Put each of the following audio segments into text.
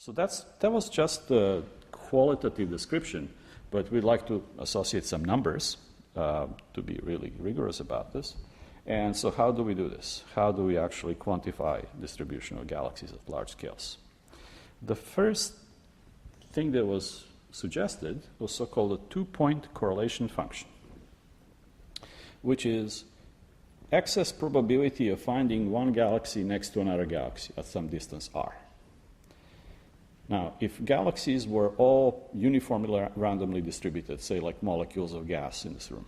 So that was just the qualitative description, but we'd like to associate some numbers to be really rigorous about this. And so how do we do this? How do we actually quantify distribution of galaxies at large scales? The first thing that was suggested was so-called a two-point correlation function, which is excess probability of finding one galaxy next to another galaxy at some distance r. Now, if galaxies were all uniformly randomly distributed, say like molecules of gas in this room,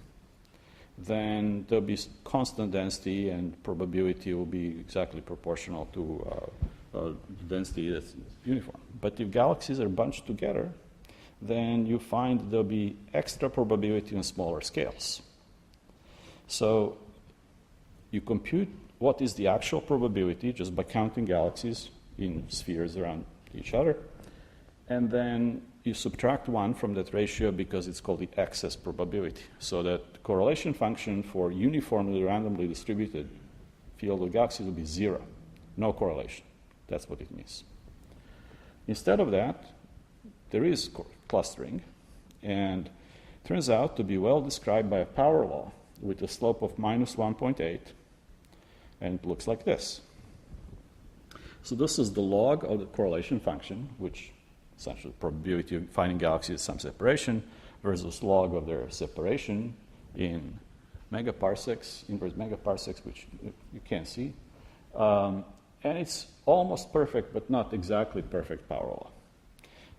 then there'll be constant density and probability will be exactly proportional to density that's uniform. But if galaxies are bunched together, then you find there'll be extra probability on smaller scales. So you compute what is the actual probability just by counting galaxies in spheres around each other, and then you subtract 1 from that ratio because it's called the excess probability. So that correlation function for uniformly randomly distributed field of galaxies will be 0. No correlation. That's what it means. Instead of that, there is clustering, and it turns out to be well described by a power law with a slope of minus 1.8, and it looks like this. So this is the log of the correlation function, which essentially probability of finding galaxies at some separation, versus log of their separation in megaparsecs, inverse megaparsecs, which you can't see. And it's almost perfect, but not exactly perfect power law.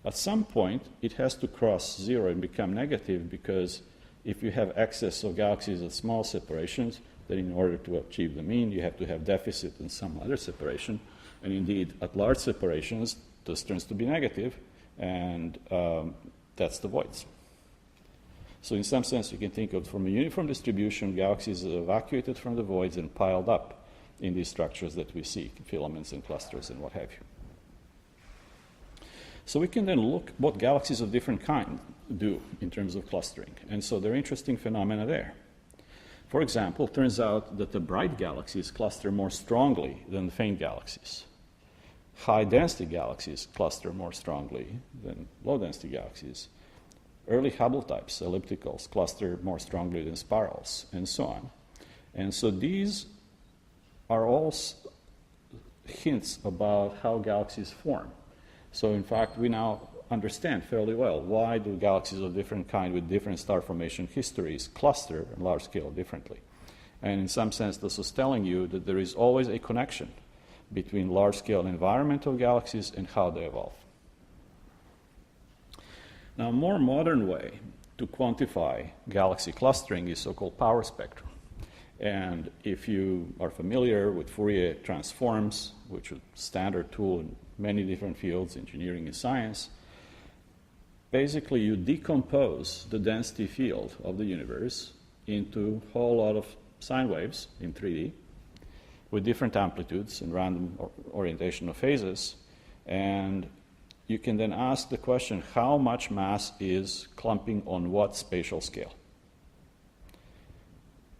At some point, it has to cross 0 and become negative, because if you have excess of galaxies at small separations, then in order to achieve the mean, you have to have deficit in some other separation. And indeed, at large separations, this turns to be negative, and that's the voids. So in some sense, you can think of from a uniform distribution, galaxies are evacuated from the voids and piled up in these structures that we see, filaments and clusters and what have you. So we can then look what galaxies of different kind do in terms of clustering. And so there are interesting phenomena there. For example, it turns out that the bright galaxies cluster more strongly than the faint galaxies. High-density galaxies cluster more strongly than low-density galaxies. Early Hubble types, ellipticals, cluster more strongly than spirals, and so on. And so these are all hints about how galaxies form. So in fact, we now understand fairly well why do galaxies of different kind with different star formation histories cluster on large scale differently. And in some sense, this is telling you that there is always a connection between large-scale environmental galaxies and how they evolve. Now, a more modern way to quantify galaxy clustering is so-called power spectrum. And if you are familiar with Fourier transforms, which is a standard tool in many different fields, engineering and science, basically you decompose the density field of the universe into a whole lot of sine waves in 3D, with different amplitudes and random orientation of phases. And you can then ask the question, how much mass is clumping on what spatial scale?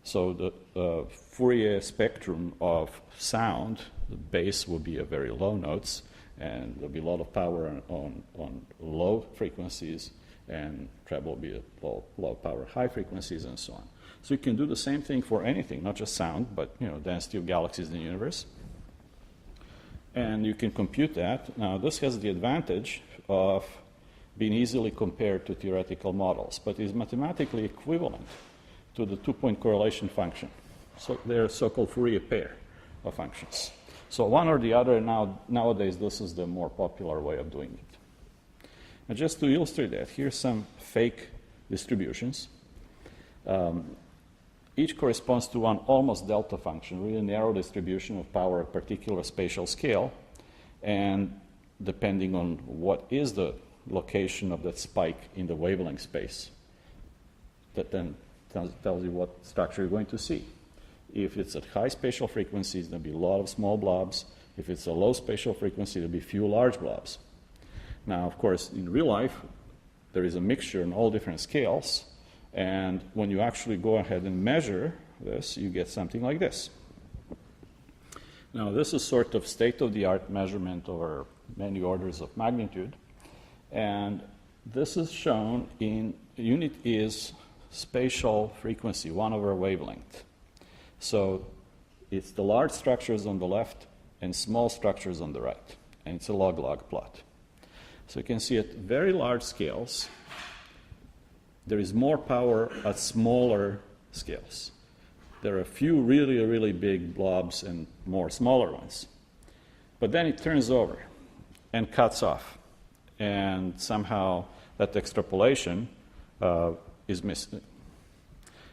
So the Fourier spectrum of sound, the bass will be a very low notes, and there'll be a lot of power on low frequencies, and treble will be at low power high frequencies, and so on. So you can do the same thing for anything, not just sound, but density of galaxies in the universe. And you can compute that. Now, this has the advantage of being easily compared to theoretical models, but is mathematically equivalent to the two-point correlation function. So they're a so-called Fourier pair of functions. So one or the other, nowadays, this is the more popular way of doing it. And just to illustrate that, here's some fake distributions. Each corresponds to one almost delta function, really narrow distribution of power at a particular spatial scale. And depending on what is the location of that spike in the wavelength space, that then tells you what structure you're going to see. If it's at high spatial frequencies, there'll be a lot of small blobs. If it's a low spatial frequency, there'll be few large blobs. Now, of course, in real life, there is a mixture in all different scales. And when you actually go ahead and measure this, you get something like this. Now, this is sort of state-of-the-art measurement over many orders of magnitude. And this is shown in unit is spatial frequency, 1/wavelength. So it's the large structures on the left and small structures on the right. And it's a log-log plot. So you can see at very large scales, there is more power at smaller scales. There are a few really, really big blobs and more smaller ones. But then it turns over and cuts off. And somehow that extrapolation is missing.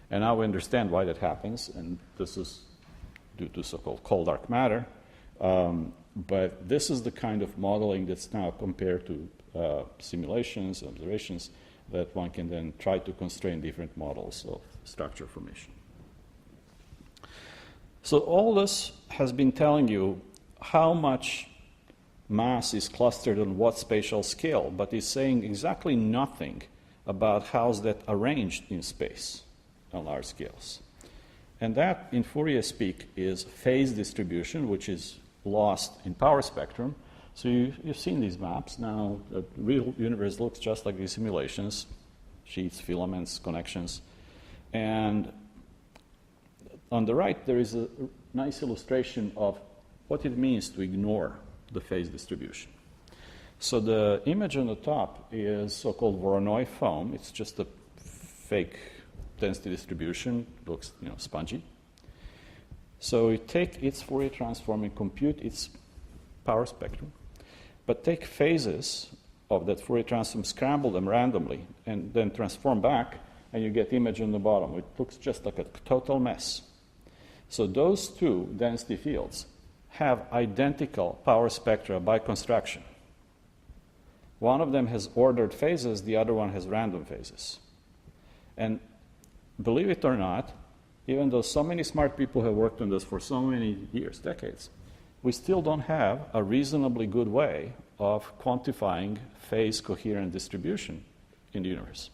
And now we understand why that happens. And this is due to so-called cold dark matter. But this is the kind of modeling that's now compared to simulations, observations, that one can then try to constrain different models of structure formation. So all this has been telling you how much mass is clustered on what spatial scale, but is saying exactly nothing about how's that arranged in space on large scales. And that, in Fourier speak, is phase distribution, which is lost in power spectrum. So you've seen these maps. Now, the real universe looks just like these simulations, sheets, filaments, connections. And on the right, there is a nice illustration of what it means to ignore the phase distribution. So the image on the top is so-called Voronoi foam. It's just a fake density distribution. It looks, spongy. So you take its Fourier transform and compute its power spectrum, but take phases of that Fourier transform, scramble them randomly, and then transform back, and you get image on the bottom. It looks just like a total mess. So those two density fields have identical power spectra by construction. One of them has ordered phases, the other one has random phases. And believe it or not, even though so many smart people have worked on this for so many years, decades, we still don't have a reasonably good way of quantifying phase coherent distribution in the universe.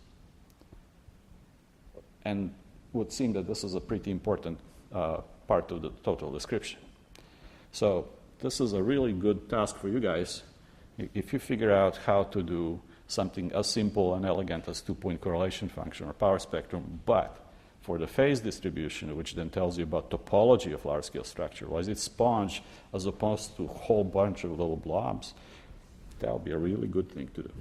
And it would seem that this is a pretty important part of the total description. So this is a really good task for you guys. If you figure out how to do something as simple and elegant as two-point correlation function or power spectrum, but for the phase distribution, which then tells you about topology of large-scale structure, why is it sponge as opposed to a whole bunch of little blobs, that would be a really good thing to do.